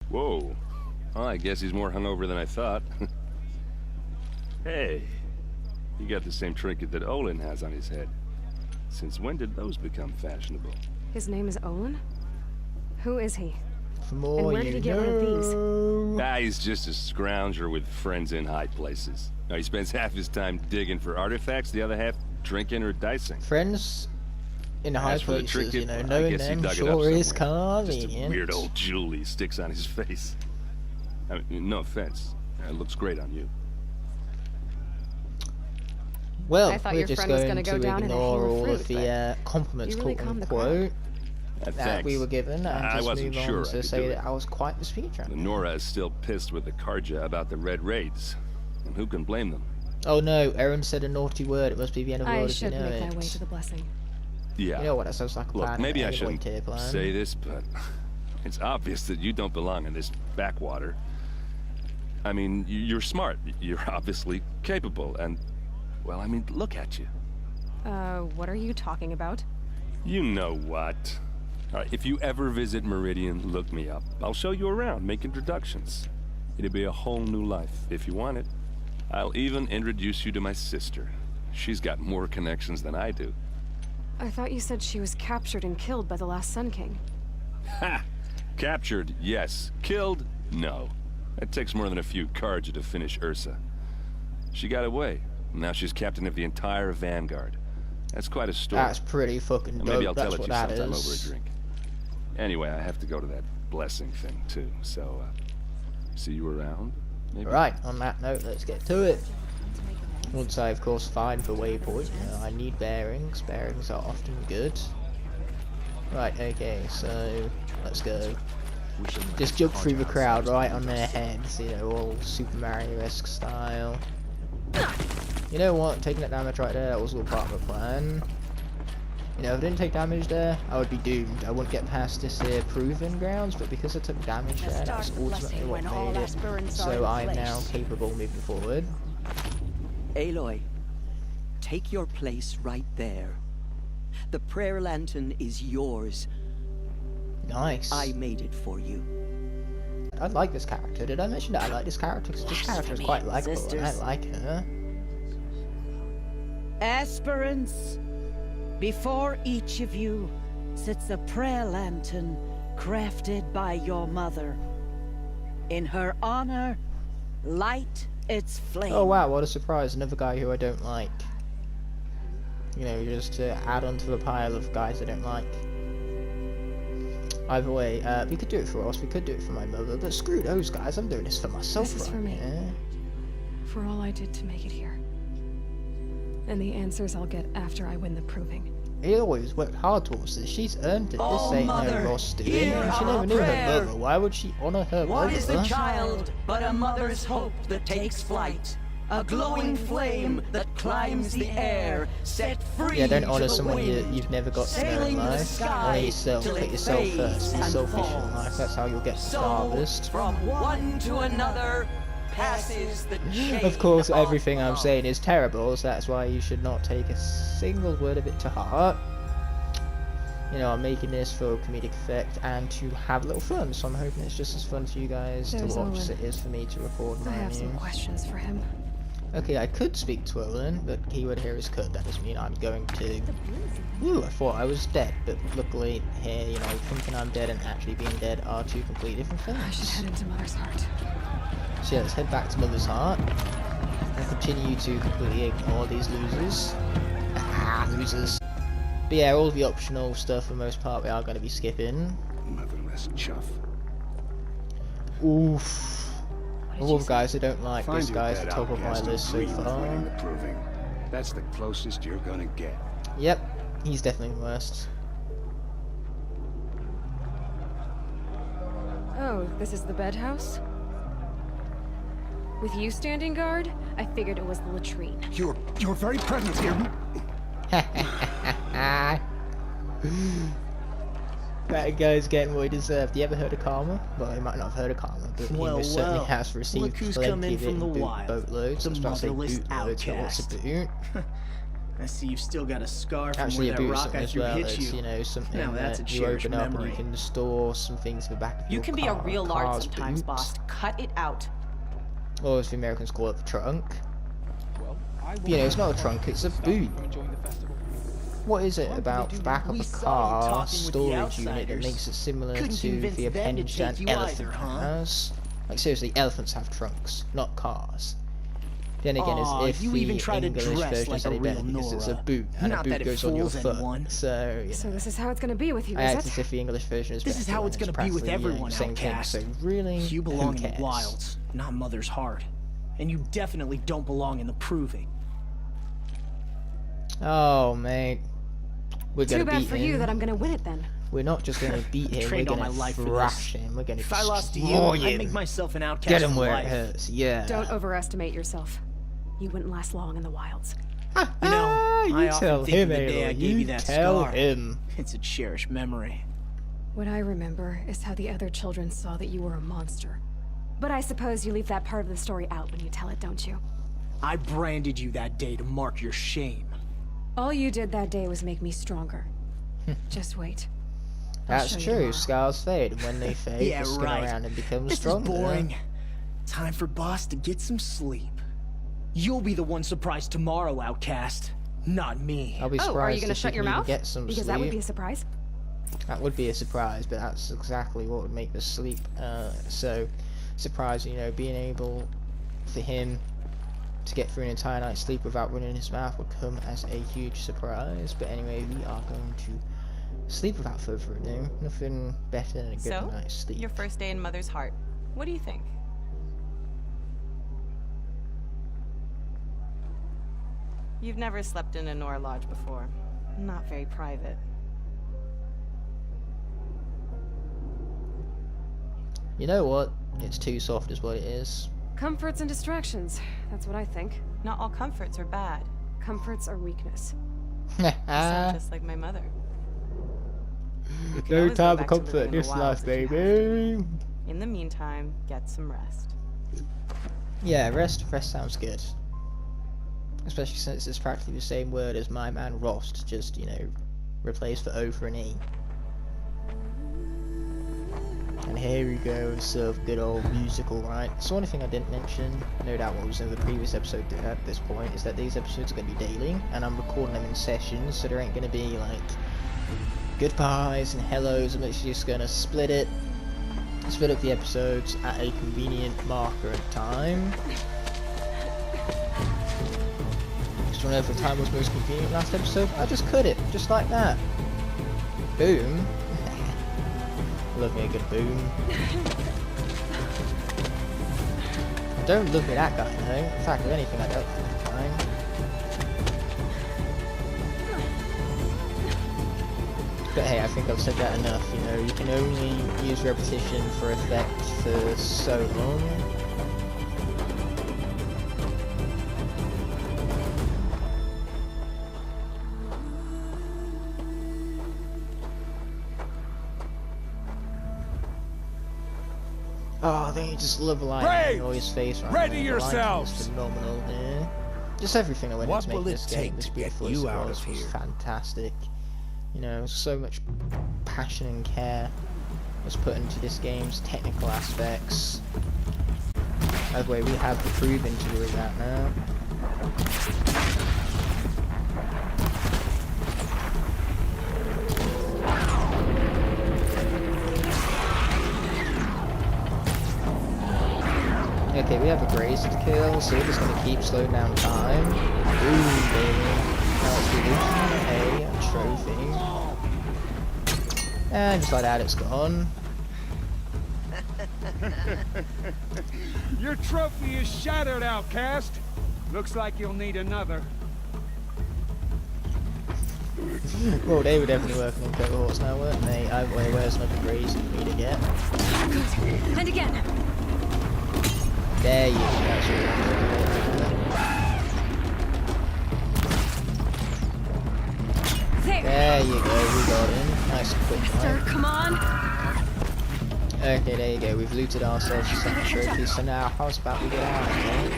Whoa. Oh, I guess he's more hungover than I thought. Hey, you got the same trinket that Olin has on his head. Since when did those become fashionable? His name is Olin? Who is he? For more And where did he get rid of these? Ah, he's just a scrounger with friends in high places. Now, he spends half his time digging for artifacts, the other half drinking or dicing. Friends in high As for the places, trinket, you know, I knowing guess he them dug it sure up is somewhere. Just a convenient. weird old jewel he sticks on his face. I mean, no offense. It looks great on you. Well, I thought we're your just friend was going gonna go to down in a ignore hail of all fruit, of the compliments, you really quote calmed the unquote, that Thanks. we were given, and I just wasn't move sure on I to could say do that it. I was quite the speaker. Nora is still pissed with the Karja about the Red Raids. And who can blame them? Oh no, Aaron said a naughty word. It must be the end of the I world if you should know make it. my way to the blessing. Yeah. You know what? That sounds like a plan. Look, maybe I shouldn't plan. say this, but it's obvious that you don't belong in this backwater. I mean, you're smart. You're obviously capable, and, well, I mean, look at you. What are you talking about? You know what. All right, if you ever visit Meridian, look me up. I'll show you around, make introductions. It'll be a whole new life, if you want it. I'll even introduce you to my sister. She's got more connections than I do. I thought you said she was captured and killed by the last Sun King. Ha! Captured, yes. Killed, no. It takes more than a few cards to finish Ursa. She got away. Now she's captain of the entire Vanguard. That's quite a story. That's pretty fucking dope. Maybe I'll That's tell it what to you that sometime over a is. drink. Anyway, I have to go to that blessing thing too. So, see you around. Maybe. Right, on that note, let's get to it. Once I, of course, find the waypoint, you know, I need bearings. Bearings are often good. Right, okay, so let's go. Just jump through the crowd right on their heads, you know, all Super Mario-esque style. You know what? Taking that damage right there, that was all part of the plan. You know, if I didn't take damage there, I would be doomed. I wouldn't get past this here proving grounds, but because I took damage there, that's ultimately what made it. So I'm now capable moving forward. Aloy, take your place right there. The prayer lantern is yours. Nice. I made it for you. I like this character. Did I mention that I like this character? Because this character is quite likable and I like her. Aspirants, before each of you sits a prayer lantern crafted by your mother. In her honor, light its flame. Oh wow, what a surprise. Another guy who I don't like. You know, just to add onto the pile of guys I don't like. Either way, we could do it for us, we could do it for my mother, but screw those guys, I'm doing this for myself. This is for me. here. For all I did to make it here. And the answers I'll get after I win the proving. Aloy's worked hard towards this, she's earned it. This Oh, ain't Mother, no Ross doing. hear She our never knew her prayer. mother, why would she honor her What mother? is the child but a mother's hope that takes flight? A glowing flame that climbs the air, set free Yeah, don't to honor the someone wind, you've never got to know in sailing the life. sky Honor yourself, till put it yourself fades first, be and selfish in falls. life, that's how you'll get the So, farthest. from one to another passes the chain Of course, of everything I'm love. saying is terrible, so that's why you should not take a single word of it to heart. You know, I'm making this for comedic effect and to have a little fun, so I'm hoping it's just as fun for you guys There's to watch as Owen. it is for me to record I my have some news. questions for him. Okay, I could speak to Olin, but keyword here is could. That doesn't mean I'm going to. Ooh, I thought I was dead, but luckily here, you know, thinking I'm dead and actually being dead are two completely different I should things. head into Mother's Heart. So yeah, let's head back to Mother's Heart and continue to completely ignore these losers. Ah, losers. But yeah, all the optional stuff for the most part we are going to be skipping. Motherless chuff. Oof. All the guys I don't like, this guy's the bed top of my outcast and list so dream of winning the far. proving. That's the closest you're gonna get. Yep, he's definitely the worst. Oh, this is the bed house? With you standing guard, I figured it was the latrine. Your very presence here. That guy's getting what he deserved. You ever heard of karma? Well, he might not have heard of karma, but he most certainly has received Look who's come plenty in of it from in the wild. boatloads. The I was about to say motherless bootloads, but what's a outcast. boot? I see you've still got a scar from Actually, where a that boot rock something I as threw well. hit It's, you. you know, something Now that's that a you cherished open up and memory. you can store some things in the back of You your can be car. a real lard car's sometimes, boot. boss. Cut it out. Or as the Americans call it, the trunk. But, you know, it's not a trunk, it's a boot. What is it about the back of We a saw you car talking with the storage unit that outsiders. makes it similar Couldn't to convince the them to appendage that take an you elephant either, huh? has? Like, seriously, elephants have trunks, not cars. Then again, Aw, as if you the even try to English dress version like is a any better real because it's a Nora. boot, and Not a that boot it goes on your fools foot. anyone. So, you So know, this is how it's gonna be with you, I is act as it? if the English version is better. This is how when it's gonna be with practically, everyone, the same thing. outcast. So really, You belong who in the cares? wilds, not Mother's heart. And you definitely don't belong in the proving. Oh, mate. We're Too gonna bad beat for him. you that I'm gonna win it then. We're not just gonna beat him, we're Trained all gonna my life for thrash this. him. We're gonna If I lost to you, destroy I'd make him. myself an outcast Get him for where life. it hurts. Yeah. Don't overestimate yourself. You wouldn't last long in the wilds. You know, you I tell often think him, of the day I Aloy. gave you You that tell scar. him. It's a cherished memory. What I remember is how the other children saw that you were a monster. But I suppose you leave that part of the story out when you tell it, don't you? I branded you that day to mark your shame. All you did that day was make me stronger. Just wait. I'll That's show you true. tomorrow. Scars fade, and when they fade, Yeah, they skin right. around and become This stronger. is boring. Time for Boss to get some sleep. You'll be the one surprised tomorrow, outcast. Not me. I'll be surprised Oh, are you gonna if shut you your can even mouth? get some Because sleep. that would be a surprise. That would be a surprise, but that's exactly what would make the sleep so surprising. You know, being able for him to get through an entire night's sleep without running his mouth would come as a huge surprise. But anyway, we are going to sleep without further ado. Nothing better than a good So, night's sleep. your first day in Mother's heart. What do you think? You've never slept in a Nora lodge before. Not very private. You know what? It's too soft is what it is. Comforts and distractions. That's what I think. Not all comforts are bad. Comforts are weakness. You sound just like my mother. can No always go time for back to comfort in living in the this life, wilds if you have baby. In the meantime, get some rest. Yeah, rest sounds good. Especially since it's practically the same word as my man Rost, just, you know, replaced for O for an E. And here we go, so good old musical, right? So one thing I didn't mention, no doubt what was in the previous episode at this point, is that these episodes are going to be daily, and I'm recording them in sessions, so there ain't going to be, like, goodbyes and hellos. I'm actually just going to split up the episodes at a convenient marker in time. Just whenever the time was most convenient last episode, I just cut it, just like that. Boom. Love me a good boom. I don't love me that guy, no. In fact, if anything, I don't think it's fine. But hey, I think I've said that enough, you know. You can only use repetition for effect for so long. Oh, they just love lighting on his face right Ready now. The yourselves! lighting is phenomenal here. Just everything I went What into will make it this take game as to get beautiful as you it out was of here? fantastic. You know, so much passion and care was put into this game's technical aspects. By the way, we have the proving to do that now. Okay, we have a graze to kill, so we're just gonna keep slowing down time. Boom, baby. Now let's do this. A trophy. And just like that, it's gone. Your trophy is shattered, outcast. Looks like you'll need another. Well, they were definitely working on cohorts now, weren't they? Either way, where's another graze for me to get? Good. And again. There you go. That's what There. there you go, we got him. Nice and quick, Sir, right? come on. Okay, there you go. We've looted ourselves a second trophy, so now how's about we get out of here?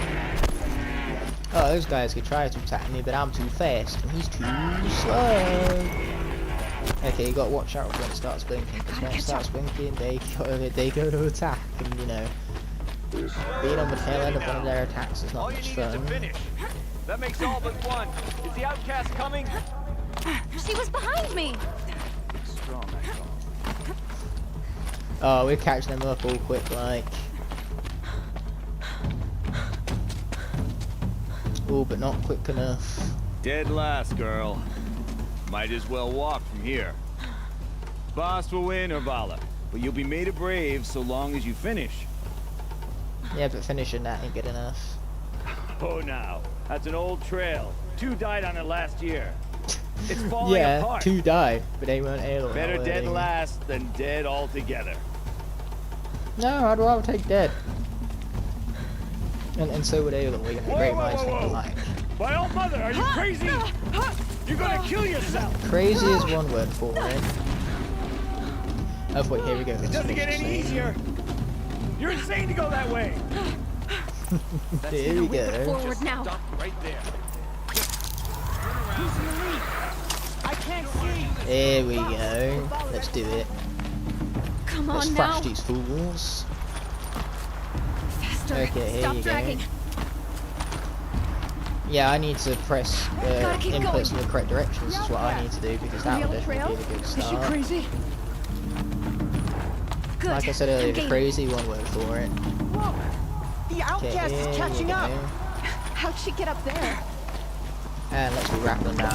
Oh, those guys could try to attack me, but I'm too fast and he's too slow. Okay, you gotta watch out when it starts blinking, because when it starts blinking, they go to attack, and you know, being on the tail end of one of their attacks is not much fun. That makes all but one. Is the outcast coming? She was behind me! Strong, Oh, we're catching them up all quick, like. Oh, but not quick enough. Dead last, girl. Might as well walk from here. Boss will win, Urvala, but you'll be made a brave so long as you finish. Yeah, but finishing that ain't good enough. Oh, now. That's an old trail. 2 died on it last year. It's falling Yeah, apart. 2 died, but they weren't able. Better dead last than dead altogether. No, I'd rather take dead. And so would Ayla. We're gonna great minds think alike. My old mother, are you crazy? You're gonna kill yourself. Crazy is one word for it. Oh wait, here we go. It doesn't get any easier. You're insane to go that way. Here we go. Forward now. Stop right there. I can't see. There we go. Let's do it. Come Let's on thrash now. these fools. Faster. Okay, here Stop you dragging. go. Yeah, I need to press Gotta keep inputs in going. the correct directions is what I need to do, because that would definitely be a good start. Crazy? Good. Like I said earlier, I'm game. crazy one word for it. Whoa! The outcast here is catching you up. go. How'd she get up there? And let's be rapping now.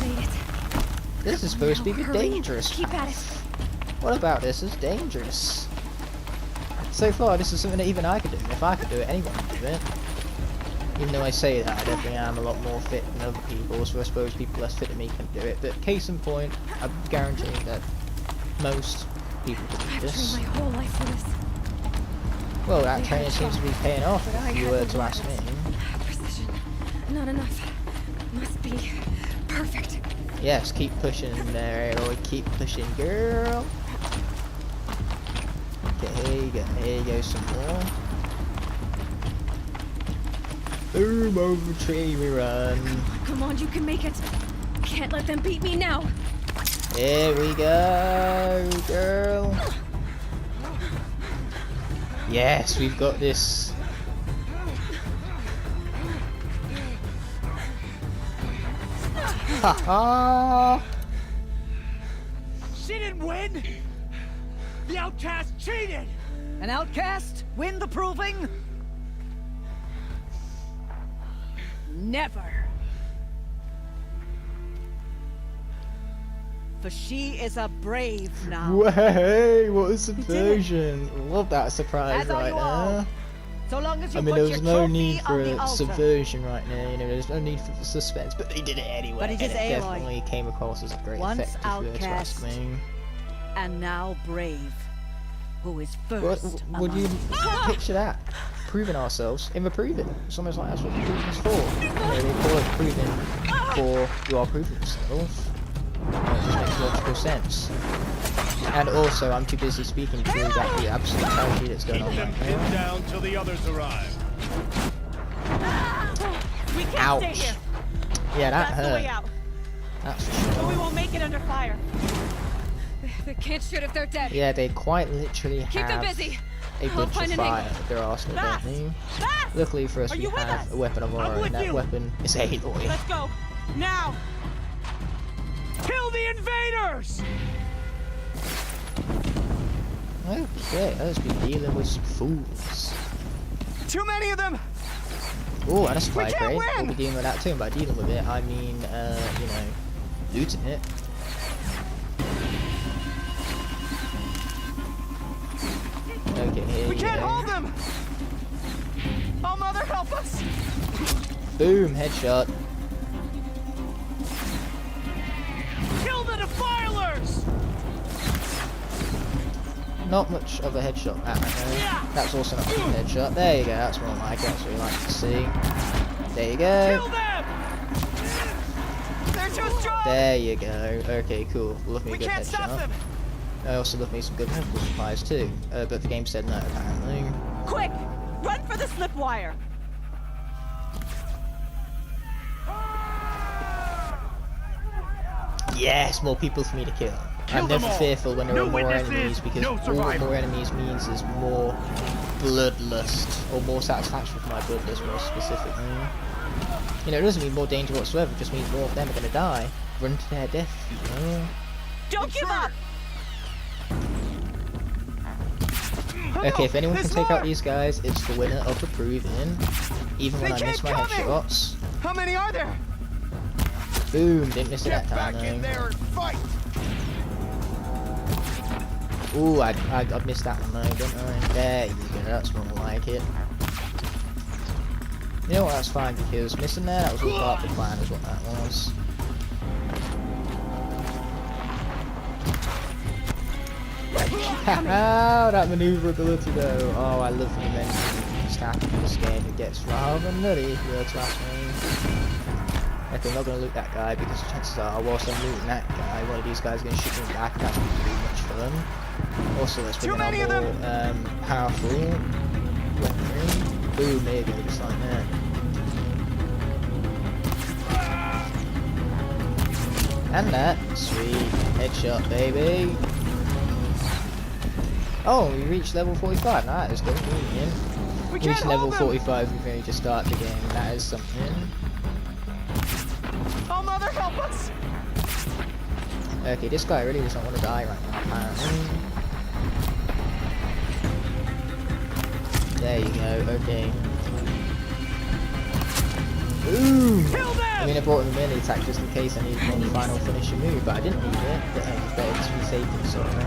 Made it. This is supposed to be Hurry. dangerous. Keep at it. What about this is dangerous? So far, this is something that even I could do. If I could do it, anyone could do it. Even though I say that, I definitely am a lot more fit than other people, so I suppose people less fit than me can do it. But case in point, I'm guaranteeing that most people can do I've this. trained my whole life for this. Well, that training seems to be paying off, But I if you had were the to ask me. Precision. Not enough. Must be perfect. Yes, keep pushing there, Aloy. Keep pushing, girl. Okay, here you go. Here you go, some more. Boom, over the tree we run. Come on, you can make it. Can't let them beat me now. Here we go, girl. Yes, we've got this. Ha ha! She didn't win. The outcast cheated. An outcast? Win the proving? Never. For she is a brave now. Way, what a subversion! Love that surprise As are right you all. there. So long as you I mean, put there your was no trophy need for on the a altar. subversion right now, you know, there's no need for the suspense, but they did it anyway. But it is and Aloy. definitely came across as a great Once effect, if you were to ask outcast, me. And now brave. Who is What first would you among picture that? Proving ourselves in the proving. It's almost like that's what the proving is for. You know, they call it proving for you are proving yourself. It just makes logical sense. And also, I'm too busy speaking through that the absolute tragedy that's going on right now. Down till the others arrive. We can't Ouch. stay here. Yeah, that That's the way hurt. out. That's for But we sure. won't make it under fire. They can't shoot if they're dead. Yeah, they quite literally Keep them have busy. a I'll bunch find of an fire angle. at their arsenal, don't they? Fast! Luckily for us, Are we you with have us? a weapon of our I'm own, with and that you. weapon is Aloy. Let's go. Now! Kill the invaders! Okay, let's be dealing with some fools. Too many of them! Oh, and a supply can't crate. win! We'll be dealing with that too, and by dealing with it, I mean, you know, looting it. Okay, here We you can't go. hold them! Oh, Mother, help us! Boom, headshot. Kill the defilers! Not much of a headshot that right now. That's also not much of a headshot. There you go, that's more like it, that's what we like to see. There you Kill go. them! They're too strong! There you go. Okay, cool. Love me a We good can't stop headshot. them! I also love me some good medical supplies too, but the game said no apparently. Quick! Run for the slip wire! Yes, more people for me to kill. I'm never fearful when there are more enemies, because all more enemies means is more bloodlust, or more satisfaction for my bloodlust, more specifically. You know, it doesn't mean more danger whatsoever, it just means more of them are going to die. Run to their death, you know? Don't give up! Okay, if anyone can take out these guys, it's the winner of the proving. Even when I miss my headshots. How many are there? Boom, didn't miss it that time though. Ooh, I missed that one though, didn't I? There you go, that's more like it. You know what, that's fine, because missing there, that was all part of the plan, is what that was. Haha, that maneuverability though. Oh, I love the immense stat in this game. It gets rather nutty if you were to ask me. Okay, I'm not going to loot that guy because chances are, whilst I'm looting that guy, one of these guys is going to shoot me back, and that's going to be pretty much fun. Also, let's bring in our more powerful weaponry. Boom, there you go, just like that. And that, sweet, headshot, baby. Oh, we reached level 45, now that is good, we reached level 45 before we just start the game, that is something. Oh, mother, help us! Okay, this guy really doesn't want to die right now, apparently. There you go, okay. Ooh! I mean, I brought him a melee attack just in case I needed one final finishing move, but I didn't need it. But it was better to be safe than sorry.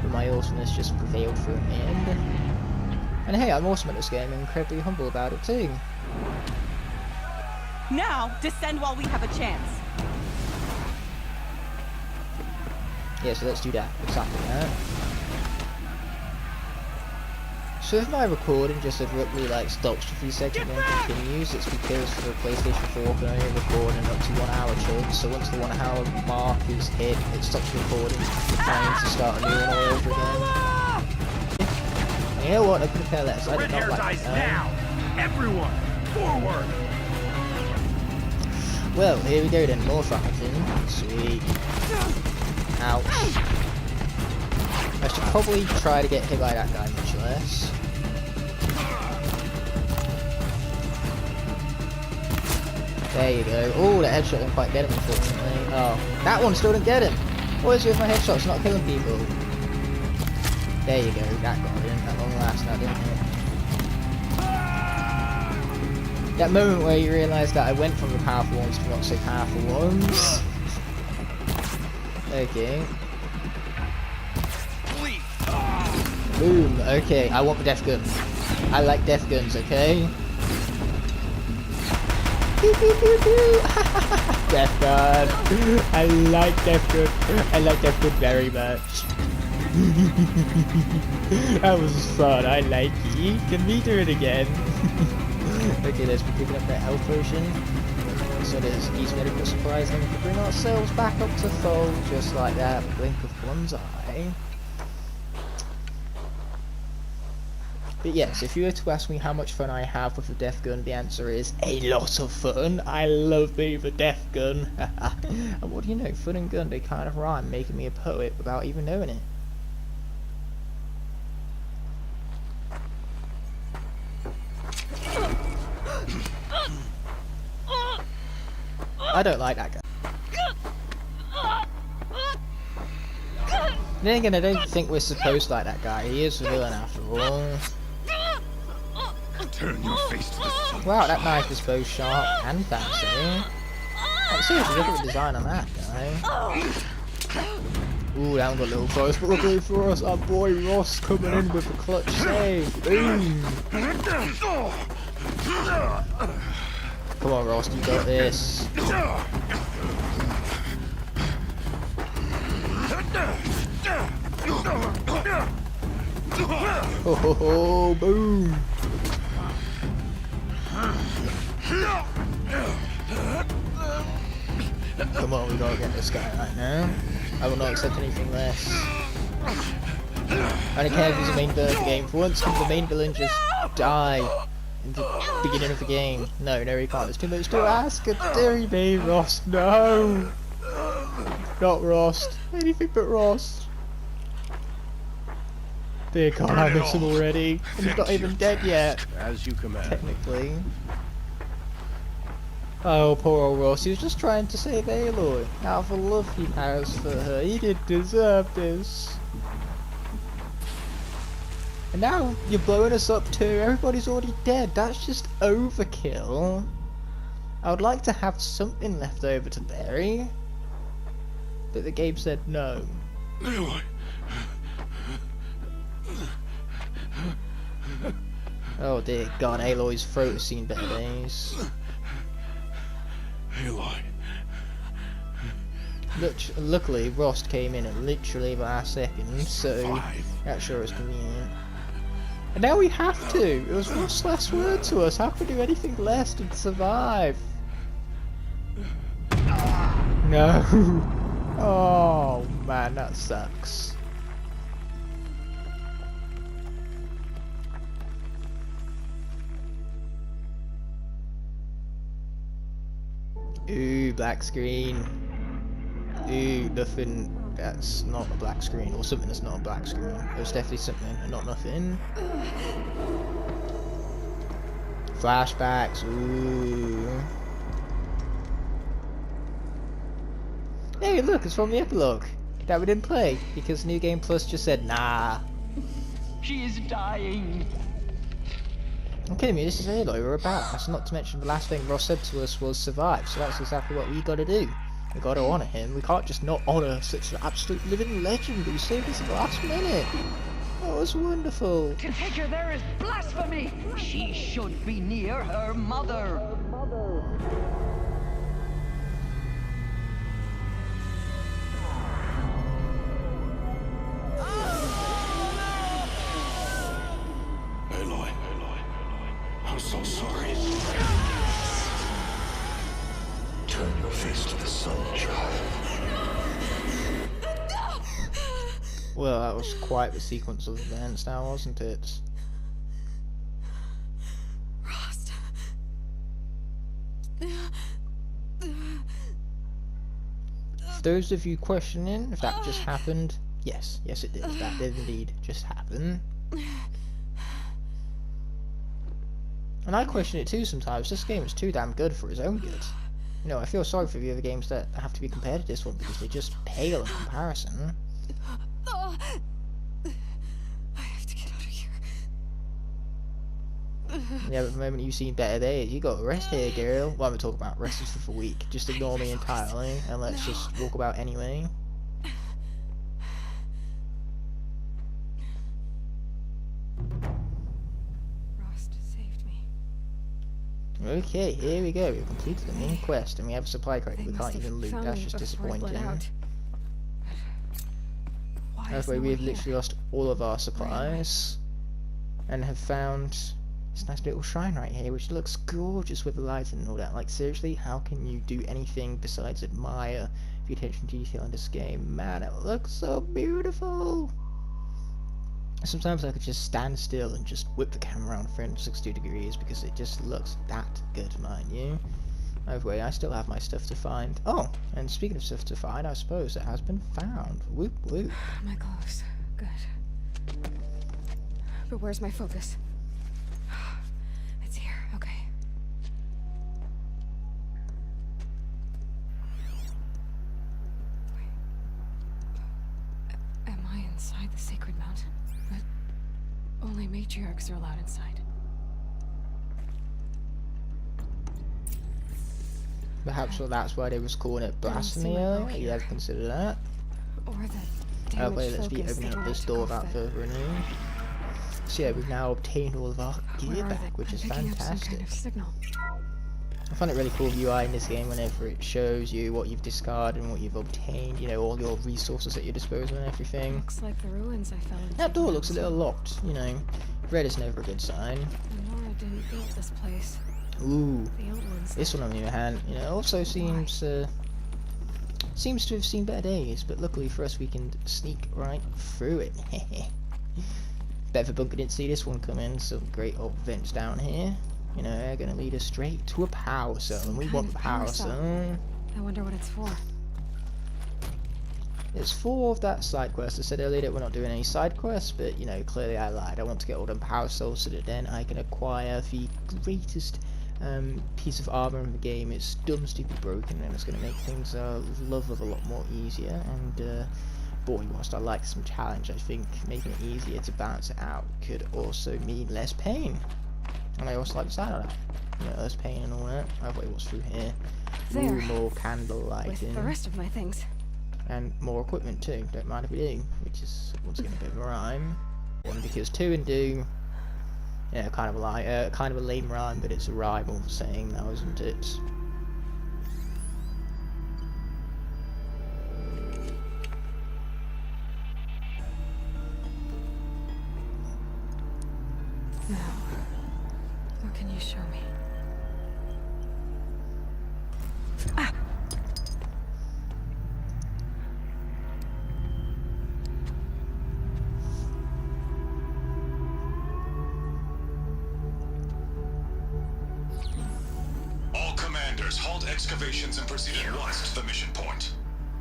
But my awesomeness just prevailed through in the end. And hey, I'm awesome at this game and incredibly humble about it too. Now, descend while we have a chance. Yeah, so let's do that. Exactly that. So if my recording just abruptly like stops for a few seconds and then continues, it's because for the PlayStation 4 can only record in up to 1 hour chunks, so once the 1 hour mark is hit, it stops recording, trying to start a new one all over again. And you know what, I couldn't care less, I did not like it. Now! Everyone, forward! Well, here we go then, more fighting. Sweet. Ouch. I should probably try to get hit by that guy much less. There you go. Oh, that headshot didn't quite get him, unfortunately. Oh, that one still didn't get him. What is it with my headshots not killing people? There you go, that got him. That long last now, didn't it? That moment where you realise that I went from the powerful ones to not so powerful ones. Okay. Boom, okay, I want the death gun. I like death guns, okay? Pew, pew, pew, pew. Death gun. I like death gun. I like death gun very much. That was fun, I like it. Can we do it again? Okay, let's be picking up that health potion. So there's easy medical supplies, and we can bring ourselves back up to full, just like that, blink of one's eye. But yes, if you were to ask me how much fun I have with the death gun, the answer is a lot of fun. I love being the death gun. And what do you know, fun and gun, they kind of rhyme, making me a poet without even knowing it. I don't like that guy. Then again, I don't think we're supposed to like that guy. He is a villain after all. Turn your face to the sun. Wow, that knife is both sharp and fancy. Oh, seriously, look at the design on that guy. Ooh, that one got a little close, but luckily for us, our boy Ross coming in with a clutch save. Boom! Come on, Ross, you got this. Oh, ho, ho, boom! Come on, we gotta get this guy right now. I will not accept anything less. I don't care if he's the main villain of the game. For once, can the main villain just die in the beginning of the game. No, he can't. There's too much to ask. Dear me, Rost. No. Not Rost. Anything but Rost. Dear God, I miss him already. And he's not even dead yet. As you command. Technically. Oh, poor old Ross. He was just trying to save Aloy. Out of the love he has for her. He didn't deserve this. And now you're blowing us up too. Everybody's already dead. That's just overkill. I would like to have something left over to bury. But the game said no. Aloy. Oh dear God, Aloy's throat has seen better days. Aloy. Luckily, Rost came in at literally the last second, so that sure is convenient. And now we have to! It was Rost's last word to us. How can we do anything less than survive? No! Oh man, that sucks. Ooh, black screen. Ooh, nothing that's not a black screen, or something that's not a black screen. It was definitely something and not nothing. Flashbacks, ooh. Hey, look, it's from the epilogue that we didn't play because New Game Plus just said nah. She is dying. Okay, me, this is Aloy, we're about. That's not to mention the last thing Ross said to us was survive, so that's exactly what we gotta do. We gotta honour him. We can't just not honour such an absolute living legend who saved us at the last minute. That was wonderful. To take her there is blasphemy. She should be near her mother. Aloy. I'm so sorry. Turn your face to the sun, child. Well, that was quite the sequence of events now, wasn't it? Rost. For those of you questioning if that just happened, yes it did. That did indeed just happen. And I question it too sometimes. This game is too damn good for its own good. You know, I feel sorry for the other games that have to be compared to this one because they just pale in comparison. I have to get out of here. Yeah, but the moment you've seen better days, you got a rest here, girl. What am I talking about? Rest is for the week. Just ignore me entirely and let's just walk about anyway. Okay, here we go. We've completed the main quest and we have a supply crate we can't even loot. That's just disappointing. That's why we have literally lost all of our supplies and have found this nice little shrine right here which looks gorgeous with the lights and all that. Like seriously, how can you do anything besides admire the attention to detail in this game? Man, it looks so beautiful! Sometimes I could just stand still and just whip the camera around 360 degrees because it just looks that good, mind you. Either way, I still have my stuff to find. Oh, and speaking of stuff to find, I suppose it has been found. Whoop whoop. My clothes. Good. But where's my focus? It's here. Okay. Wait. Am I inside the sacred mountain? Only matriarchs are allowed inside. Perhaps that's why they was calling it blasphemy earlier. You ever consider that? Or the Okay, let's be opening up this door without further ado. So yeah, we've now obtained all of our gear back, which is fantastic. I find it really cool UI in this game whenever it shows you what you've discarded and what you've obtained, you know, all your resources at your disposal and everything. Looks like the ruins I fell into. That door looks a little locked, you know. Red is never a good sign. Nora didn't build this place. Ooh, The old ones. this one on the other hand, you know, also seems to have seen better days, but luckily for us we can sneak right through it. Bet the bunker didn't see this one coming. Some great old vents down here. You know, they're gonna lead us straight to a power cell, and we want the power cell. I wonder what it's for. It's for that side quest. I said earlier that we're not doing any side quests, but you know, clearly I lied. I want to get all them power cells so that then I can acquire the greatest piece of armor in the game. It's dumb, stupid, broken, and it's going to make things love of a lot more easier. And boy, whilst I like some challenge, I think making it easier to balance it out could also mean less pain. And I also like the sound of that. You know, less pain and all that. I've got what's through here. There. Ooh, more candle lighting. With the rest of my things. And more equipment too, don't mind if we do, which is once again a bit of a rhyme. One, because 2 and do, yeah, kind of a lame rhyme, but it's a rhyme all the same now, isn't it? Now, what can you show me? Ah! Halt excavations and proceed at once to the mission point.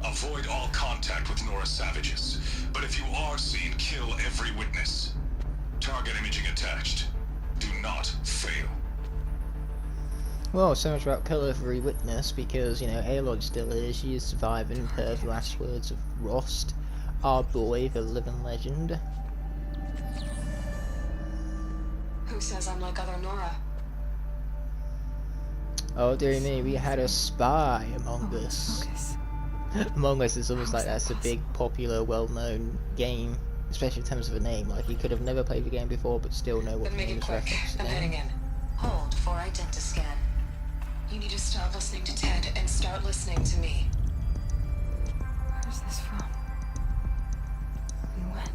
Avoid all contact with Nora savages, but if you are seen, kill every witness. Target imaging attached. Do not fail. Well, so much about kill every witness, because, you know, Aloy still is. She is surviving per the last words of Rost, our boy, the living legend. Who says I'm like other Nora? Oh dear me, we had a spy among us. Among Us is almost like that's a big, popular, well-known game, especially in terms of a name. Like, you could have never played the game before, but still know what the name is referenced. I'm heading in. Hold for identiscan. You need to stop listening to Ted and start listening to me. Where's this from? And when?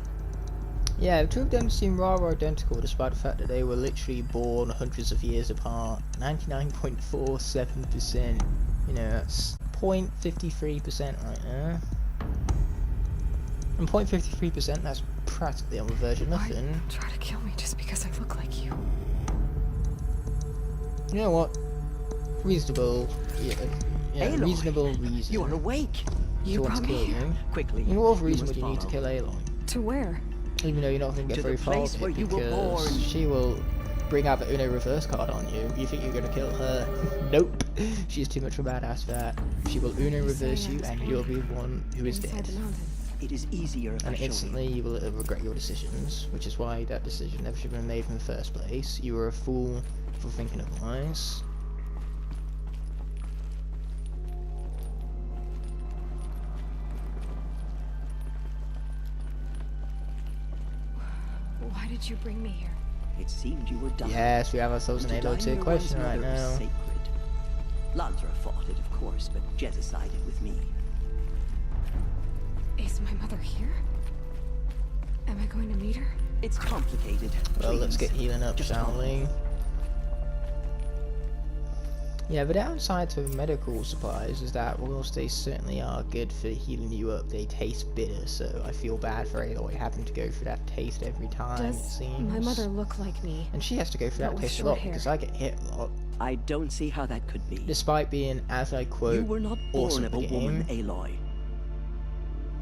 Yeah, the two of them seem rather identical, despite the fact that they were literally born hundreds of years apart. 99.47%. You know, that's 0.53% right there. And 0.53%, that's practically on the verge of nothing. Why try to kill me just because I look like you? You know what? Reasonable. Yeah, reasonable reason. You are awake. You want to kill you. Quickly. You know what reason would you need to kill Aloy? To where? Even though you're not going to get very far with it, you were born. because she will bring out the Uno reverse card on you. You think you're going to kill her? Nope. She's too much of a badass for that. She will Uno reverse you, and you'll be one who is dead. It is easier if And instantly you will regret your decisions, which is why that decision never should have been made in the first place. You were a fool for thinking otherwise. Why did you bring me here? It seemed you were dying. Yes, we have ourselves an Halo 2 question right now. Sacred. Lansra fought it, of course, but Jezza sided with me. Is my mother here? Am I going to meet her? It's complicated. Well, Please, let's get healing up, just shall follow. we? Yeah, the downside to medical supplies is that whilst they certainly are good for healing you up, they taste bitter, so I feel bad for Aloy having to go through that taste every time, it Does seems. my mother look like me? And she has to go through But that with taste a short lot, hair. because I get hit a lot. I don't see how that could be. Despite being, as I quote, You were not born awesome of at a the woman, game. Aloy.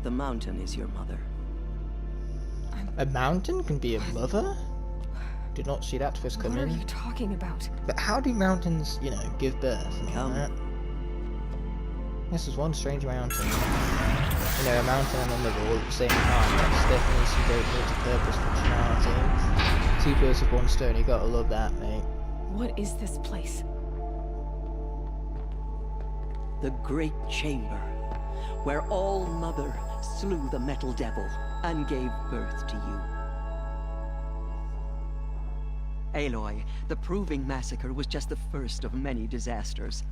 The mountain is your mother. A mountain can be a mother? Did not see that twist What are coming. you talking about? But how do mountains, you know, give birth and all Come. that? This is one strange mountain. You know, a mountain and a mother all at the same time. That's definitely some great multi-purpose functionality. Two birds with one stone, you gotta love that, mate. What is this place? The great chamber, where All Mother slew the metal devil and gave birth to you. Aloy, the Proving Massacre was just the first of many disasters.